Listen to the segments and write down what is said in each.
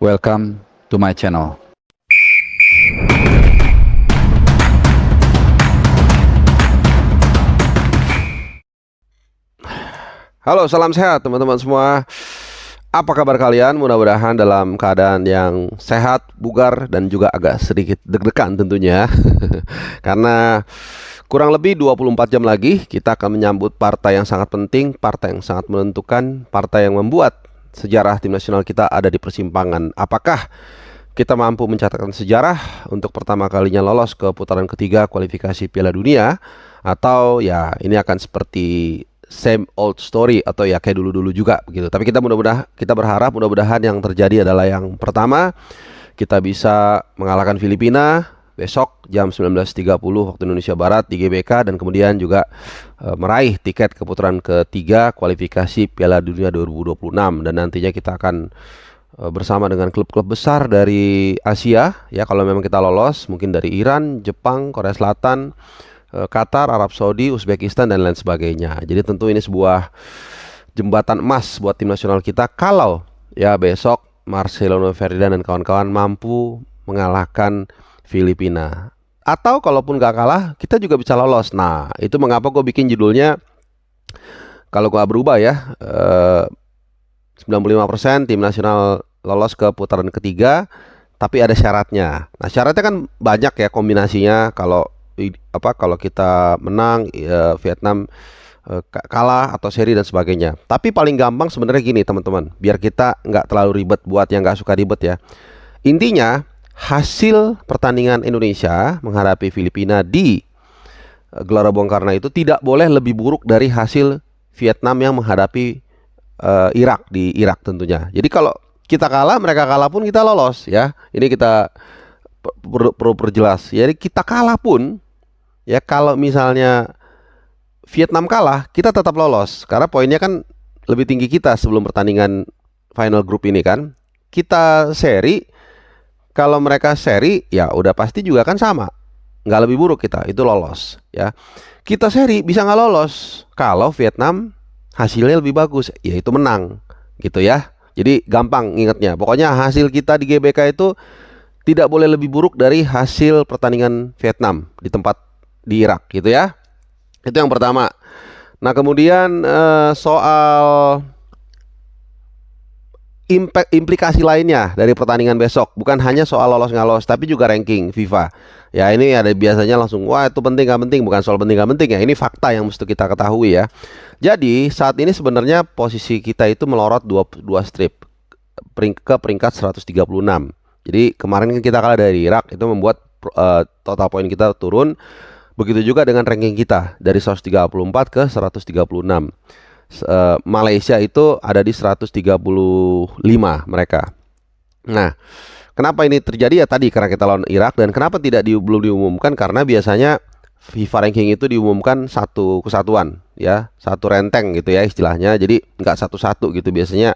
Welcome to my channel. Halo, salam sehat teman-teman semua. Apa kabar kalian? Mudah-mudahan dalam keadaan yang sehat, bugar, dan juga agak sedikit deg-degan tentunya. Karena kurang lebih 24 jam lagi kita akan menyambut partai yang sangat penting, partai yang sangat menentukan, partai yang membuat sejarah tim nasional kita ada di persimpangan. Apakah kita mampu mencatatkan sejarah untuk pertama kalinya lolos ke putaran ketiga kualifikasi Piala Dunia, atau ya ini akan seperti same old story atau ya kayak dulu-dulu juga begitu. Tapi kita berharap mudah-mudahan yang terjadi adalah yang pertama, kita bisa mengalahkan Filipina besok jam 19.30 waktu Indonesia Barat di GBK, dan kemudian juga meraih tiket ke putaran ketiga kualifikasi Piala Dunia 2026, dan nantinya kita akan bersama dengan klub-klub besar dari Asia ya, kalau memang kita lolos, mungkin dari Iran, Jepang, Korea Selatan, Qatar, Arab Saudi, Uzbekistan, dan lain sebagainya. Jadi tentu ini sebuah jembatan emas buat tim nasional kita kalau ya besok Marcelino Ferdinand dan kawan-kawan mampu mengalahkan Filipina. Atau kalaupun gak kalah, kita juga bisa lolos. Nah, itu mengapa gue bikin judulnya, kalau gak berubah ya, 95% tim nasional lolos ke putaran ketiga, tapi ada syaratnya. Nah, syaratnya kan banyak ya kombinasinya. Kalau kita menang, Vietnam kalah atau seri dan sebagainya. Tapi paling gampang sebenarnya gini teman-teman, biar kita nggak terlalu ribet buat yang nggak suka ribet ya. Intinya hasil pertandingan Indonesia menghadapi Filipina di Gelora Bung Karno itu tidak boleh lebih buruk dari hasil Vietnam yang menghadapi Irak di Irak tentunya. Jadi kalau kita kalah, mereka kalah pun kita lolos ya. Ini kita perlu perjelas. Jadi kita kalah pun ya, kalau misalnya Vietnam kalah, kita tetap lolos karena poinnya kan lebih tinggi kita sebelum pertandingan final group ini kan. Kita seri, kalau mereka seri ya udah pasti juga kan sama, nggak lebih buruk, kita itu lolos ya. Kita seri bisa nggak lolos kalau Vietnam hasilnya lebih bagus, yaitu menang gitu ya. Jadi gampang ingatnya, pokoknya hasil kita di GBK itu tidak boleh lebih buruk dari hasil pertandingan Vietnam di tempat di Irak gitu ya. Itu yang pertama. Nah, kemudian soal implikasi lainnya dari pertandingan besok, bukan hanya soal lolos nggak lolos, tapi juga ranking FIFA. Ya, ini ada biasanya langsung wah itu penting nggak penting, bukan soal penting nggak penting ya. Ini fakta yang mesti kita ketahui ya. Jadi saat ini sebenarnya posisi kita itu melorot dua strip ke peringkat 136. Jadi kemarin kan kita kalah dari Irak, itu membuat total poin kita turun. Begitu juga dengan ranking kita dari 134 ke 136. Malaysia itu ada di 135 mereka. Nah, kenapa ini terjadi ya tadi karena kita lawan Irak, dan kenapa belum diumumkan karena biasanya FIFA ranking itu diumumkan satu kesatuan ya, satu renteng gitu ya istilahnya. Jadi nggak satu-satu gitu biasanya.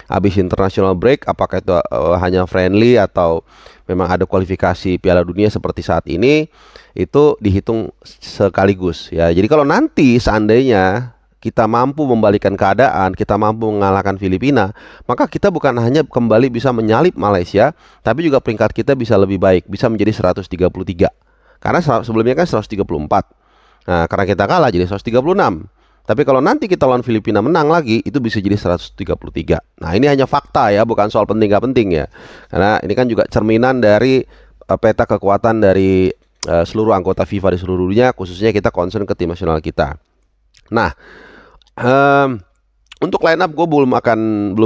Habis international break, apakah itu hanya friendly atau memang ada kualifikasi Piala Dunia seperti saat ini, itu dihitung sekaligus ya. Jadi kalau nanti seandainya kita mampu membalikan keadaan, kita mampu mengalahkan Filipina, maka kita bukan hanya kembali bisa menyalip Malaysia, tapi juga peringkat kita bisa lebih baik, bisa menjadi 133. Karena sebelumnya kan 134. Nah, karena kita kalah jadi 136. Tapi kalau nanti kita lawan Filipina menang lagi, itu bisa jadi 133. Nah, ini hanya fakta ya, bukan soal penting gak penting ya. Karena ini kan juga cerminan dari peta kekuatan dari seluruh anggota FIFA di seluruh dunia, khususnya kita concern ke tim nasional kita. Nah, untuk line up gue belum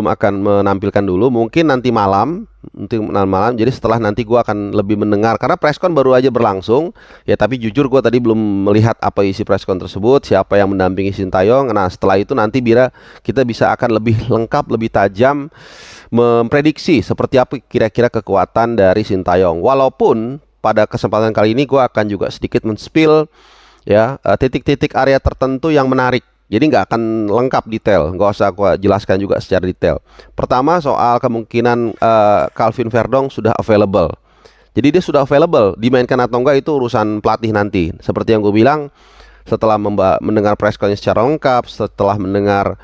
akan menampilkan dulu, mungkin nanti malam. Jadi setelah nanti gue akan lebih mendengar, karena preskon baru aja berlangsung ya. Tapi jujur gue tadi belum melihat apa isi preskon tersebut, siapa yang mendampingi Sintayong. Nah, setelah itu nanti kita bisa akan lebih lengkap, lebih tajam memprediksi seperti apa kira-kira kekuatan dari Sintayong. Walaupun pada kesempatan kali ini gue akan juga sedikit men-spill ya titik-titik area tertentu yang menarik. Jadi nggak akan lengkap detail, nggak usah aku jelaskan juga secara detail. Pertama soal kemungkinan Calvin Verdong sudah available. Jadi dia sudah available, dimainkan atau enggak itu urusan pelatih nanti. Seperti yang gue bilang, setelah mendengar press conference secara lengkap, setelah mendengar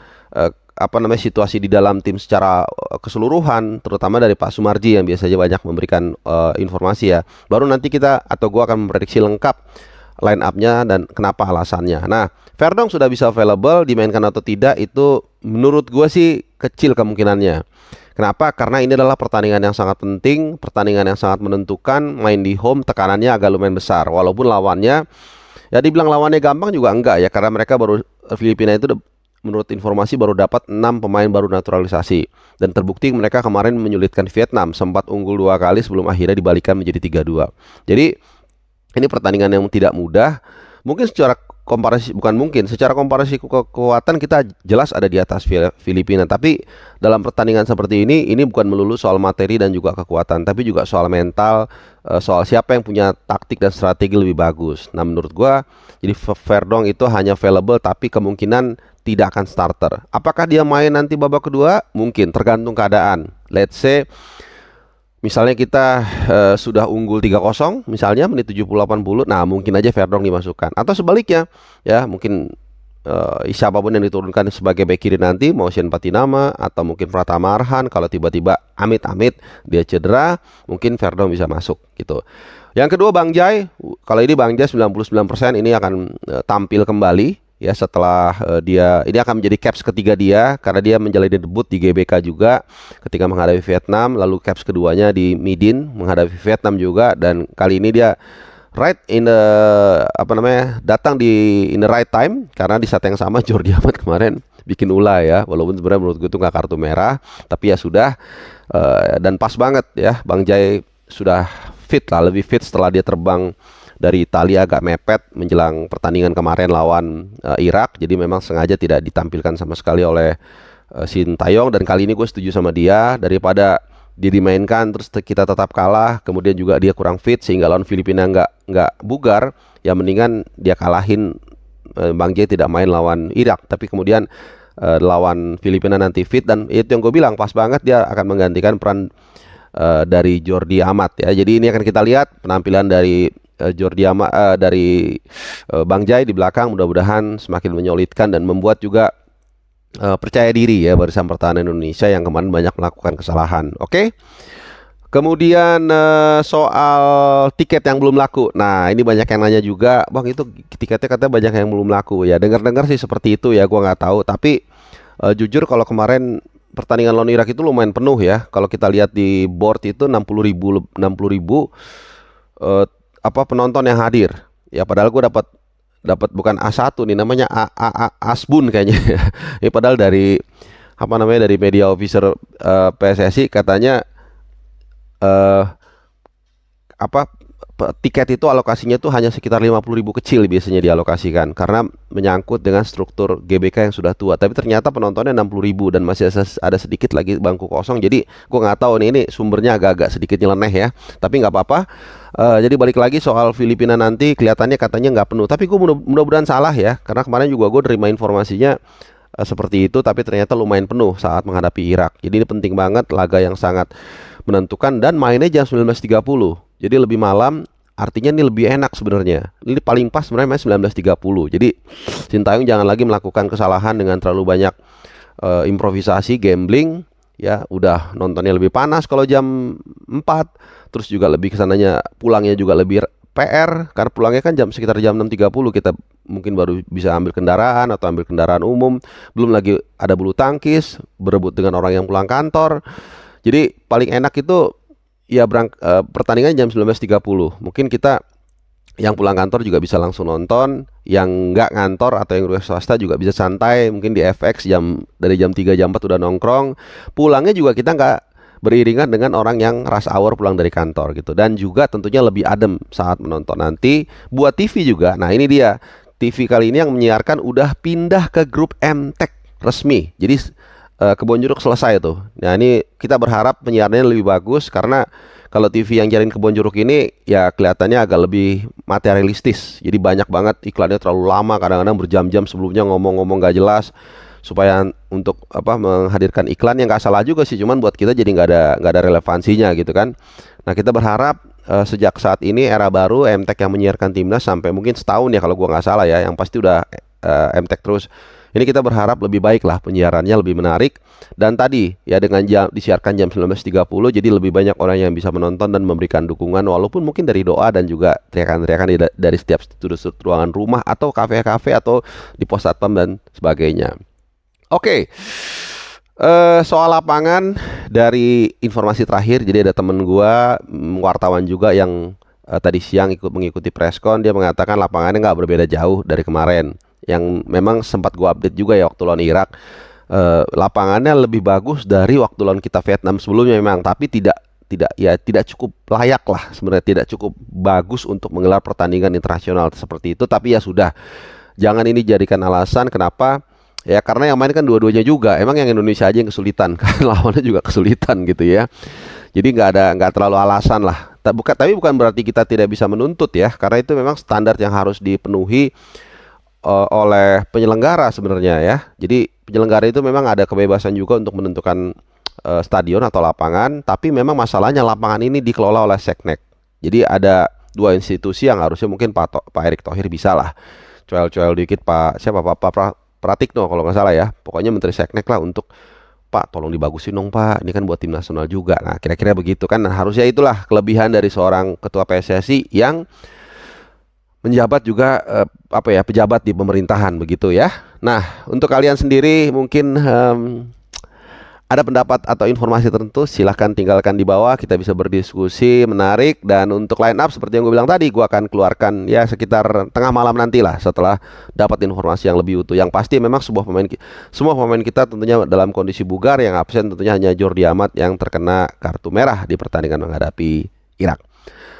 situasi di dalam tim secara keseluruhan, terutama dari Pak Sumarji yang biasanya banyak memberikan informasi ya. Baru nanti kita atau gua akan memprediksi lengkap line up-nya dan kenapa alasannya. Nah, Verdong sudah bisa available, dimainkan atau tidak itu menurut gua sih kecil kemungkinannya. Kenapa? Karena ini adalah pertandingan yang sangat penting, pertandingan yang sangat menentukan, main di home tekanannya agak lumayan besar. Walaupun lawannya, ya dibilang lawannya gampang juga enggak ya, karena mereka baru Filipina itu menurut informasi baru dapat 6 pemain baru naturalisasi. Dan terbukti mereka kemarin menyulitkan Vietnam, sempat unggul 2 kali sebelum akhirnya dibalikan menjadi 3-2. Jadi ini pertandingan yang tidak mudah. Mungkin secara komparasi kekuatan kita jelas ada di atas Filipina. Tapi dalam pertandingan seperti ini bukan melulu soal materi dan juga kekuatan, tapi juga soal mental, soal siapa yang punya taktik dan strategi lebih bagus. Nah, menurut gua, jadi Verdong itu hanya available, tapi kemungkinan tidak akan starter. Apakah dia main nanti babak kedua? Mungkin, tergantung keadaan. Let's say misalnya kita sudah unggul 3-0 misalnya menit 70-80, nah mungkin aja Verdong dimasukkan. Atau sebaliknya, ya mungkin siapapun yang diturunkan sebagai bek kiri nanti, mau Shane Patinama atau mungkin Pratama Arhan, kalau tiba-tiba amit-amit dia cedera, mungkin Verdong bisa masuk gitu. Yang kedua Bang Jai, kalau ini Bang Jai 99% ini akan tampil kembali. Ya, setelah ini akan menjadi caps ketiga dia, karena dia menjalani debut di GBK juga ketika menghadapi Vietnam, lalu caps keduanya di Midin menghadapi Vietnam juga, dan kali ini dia datang in the right time, karena di saat yang sama Jordi Amat kemarin bikin ulah ya, walaupun sebenarnya menurut gue itu nggak kartu merah, tapi ya sudah, dan pas banget ya, Bang Jai sudah fit lah, lebih fit setelah dia terbang dari Italia agak mepet menjelang pertandingan kemarin lawan Irak. Jadi memang sengaja tidak ditampilkan sama sekali oleh Sintayong. Dan kali ini gue setuju sama dia, daripada dia dimainkan terus kita tetap kalah, kemudian juga dia kurang fit sehingga lawan Filipina nggak bugar, ya mendingan dia kalahin, Bang Jai tidak main lawan Irak, tapi kemudian lawan Filipina nanti fit. Dan itu yang gue bilang, pas banget dia akan menggantikan peran dari Jordi Amat ya. Jadi ini akan kita lihat penampilan dari Jordi Amat, dari Bang Jai di belakang, mudah-mudahan semakin menyolidkan dan membuat juga percaya diri ya barisan pertahanan Indonesia yang kemarin banyak melakukan kesalahan. Oke. Kemudian soal tiket yang belum laku. Nah, ini banyak yang nanya juga, Bang, itu tiketnya katanya banyak yang belum laku ya. Dengar-dengar sih seperti itu ya, gua nggak tahu. Tapi jujur kalau kemarin pertandingan lawan Irak itu lumayan penuh ya. Kalau kita lihat di board itu 60.000 penonton yang hadir. Ya padahal gue dapat bukan A1 nih, namanya Asbun kayaknya. Ya padahal dari dari media officer PSSI katanya tiket itu alokasinya tuh hanya sekitar 50.000 kecil biasanya dialokasikan, karena menyangkut dengan struktur GBK yang sudah tua. Tapi ternyata penontonnya 60.000 dan masih ada sedikit lagi bangku kosong. Jadi gue nggak tahu nih, ini sumbernya agak-agak sedikit nyeleneh ya, tapi nggak apa-apa. Jadi balik lagi soal Filipina nanti, kelihatannya katanya nggak penuh, tapi gue mudah-mudahan salah ya, karena kemarin juga gue terima informasinya seperti itu, tapi ternyata lumayan penuh saat menghadapi Irak. Jadi ini penting banget, laga yang sangat menentukan, dan mainnya jam 19.30. Jadi lebih malam, artinya ini lebih enak sebenarnya. Ini paling pas sebenarnya main 19.30. Jadi Sintayong jangan lagi melakukan kesalahan dengan terlalu banyak improvisasi, gambling. Ya, udah nontonnya lebih panas kalau jam 4. Terus juga lebih kesananya pulangnya juga lebih PR, karena pulangnya kan sekitar jam 6.30, kita mungkin baru bisa ambil kendaraan atau ambil kendaraan umum. Belum lagi ada bulu tangkis, berebut dengan orang yang pulang kantor. Jadi paling enak itu ya pertandingan jam 19.30. Mungkin kita yang pulang kantor juga bisa langsung nonton, yang nggak ngantor atau yang swasta juga bisa santai, mungkin di FX dari jam 3 jam 4 udah nongkrong. Pulangnya juga kita nggak beriringan dengan orang yang rush hour pulang dari kantor gitu. Dan juga tentunya lebih adem saat menonton nanti. Buat TV juga, nah ini dia, TV kali ini yang menyiarkan udah pindah ke grup MTech resmi. Jadi Kebon Jeruk selesai tuh. Nah ini kita berharap penyiarannya lebih bagus, karena kalau TV yang jalin Kebon Jeruk ini ya kelihatannya agak lebih materialistis. Jadi banyak banget iklannya, terlalu lama, kadang-kadang berjam-jam sebelumnya ngomong-ngomong gak jelas, supaya untuk menghadirkan iklan yang nggak salah juga sih, cuman buat kita jadi nggak ada relevansinya gitu kan. Nah kita berharap sejak saat ini era baru MTech yang menyiarkan timnas sampai mungkin setahun ya kalau gua nggak salah ya, yang pasti udah MTech terus Ini kita berharap lebih baik lah, penyiarannya lebih menarik. Dan tadi ya dengan disiarkan jam 19.30, jadi lebih banyak orang yang bisa menonton dan memberikan dukungan, walaupun mungkin dari doa dan juga teriakan-teriakan dari setiap sudut ruangan rumah atau kafe-kafe atau di pos satpam dan sebagainya. Oke. Soal lapangan, dari informasi terakhir, jadi ada temen gua, wartawan juga yang tadi siang mengikuti preskon. Dia mengatakan lapangannya nggak berbeda jauh dari kemarin, yang memang sempat gua update juga ya waktu lawan Irak. Lapangannya lebih bagus dari waktu lawan kita Vietnam sebelumnya memang, tapi tidak cukup layak lah sebenarnya, tidak cukup bagus untuk menggelar pertandingan internasional seperti itu. Tapi ya sudah, jangan ini jadikan alasan kenapa. Ya karena yang main kan dua-duanya juga. Emang yang Indonesia aja yang kesulitan kan, lawannya juga kesulitan gitu ya. Jadi nggak terlalu alasan lah. Tapi bukan berarti kita tidak bisa menuntut ya, karena itu memang standar yang harus dipenuhi oleh penyelenggara sebenarnya ya. Jadi penyelenggara itu memang ada kebebasan juga untuk menentukan stadion atau lapangan, tapi memang masalahnya lapangan ini dikelola oleh Seknek. Jadi ada dua institusi yang harusnya mungkin Pak Erick Thohir bisa lah coel-coel dikit, Pak Pratikno kalau nggak salah ya, pokoknya Menteri Seknek lah, untuk Pak tolong dibagusin dong Pak, ini kan buat tim nasional juga. Nah kira-kira begitu kan. Nah, harusnya itulah kelebihan dari seorang ketua PSSI yang menjabat juga pejabat di pemerintahan begitu ya. Nah untuk kalian sendiri mungkin ada pendapat atau informasi tertentu, silahkan tinggalkan di bawah. Kita bisa berdiskusi menarik. Dan untuk line up seperti yang gue bilang tadi, gue akan keluarkan ya sekitar tengah malam nanti lah, setelah dapat informasi yang lebih utuh. Yang pasti memang semua pemain kita tentunya dalam kondisi bugar. Yang absen tentunya hanya Jordi Amat yang terkena kartu merah di pertandingan menghadapi Irak.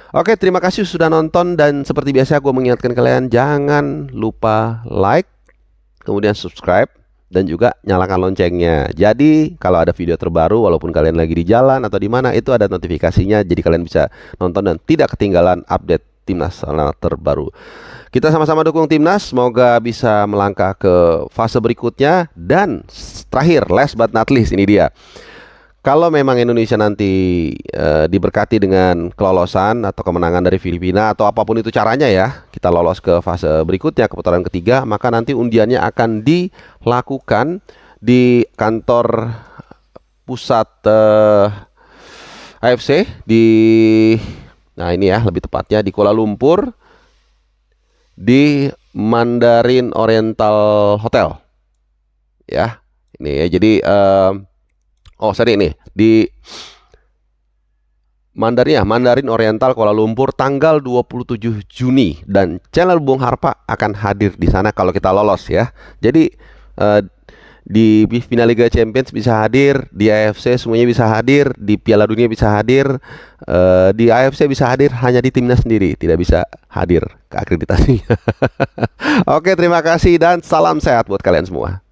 Oke, terima kasih sudah nonton. Dan seperti biasa gue mengingatkan kalian, jangan lupa like, kemudian subscribe, dan juga nyalakan loncengnya. Jadi kalau ada video terbaru, walaupun kalian lagi di jalan atau di mana, itu ada notifikasinya. Jadi kalian bisa nonton dan tidak ketinggalan update timnas terbaru. Kita sama-sama dukung timnas, semoga bisa melangkah ke fase berikutnya. Dan terakhir, last but not least, ini dia. Kalau memang Indonesia nanti diberkati dengan kelolosan atau kemenangan dari Filipina atau apapun itu caranya ya, kita lolos ke fase berikutnya, ke putaran ketiga, maka nanti undiannya akan dilakukan di kantor pusat AFC nah ini ya lebih tepatnya di Kuala Lumpur, di Mandarin Oriental Hotel ya. Ini ya, jadi ini di Mandarin Oriental Kuala Lumpur tanggal 27 Juni, dan channel Bung Harpa akan hadir di sana kalau kita lolos ya. Jadi di final Liga Champions bisa hadir, di AFC semuanya bisa hadir, di Piala Dunia bisa hadir, di AFC bisa hadir, hanya di timnas sendiri tidak bisa hadir ke akreditasinya. Oke, terima kasih dan salam sehat buat kalian semua.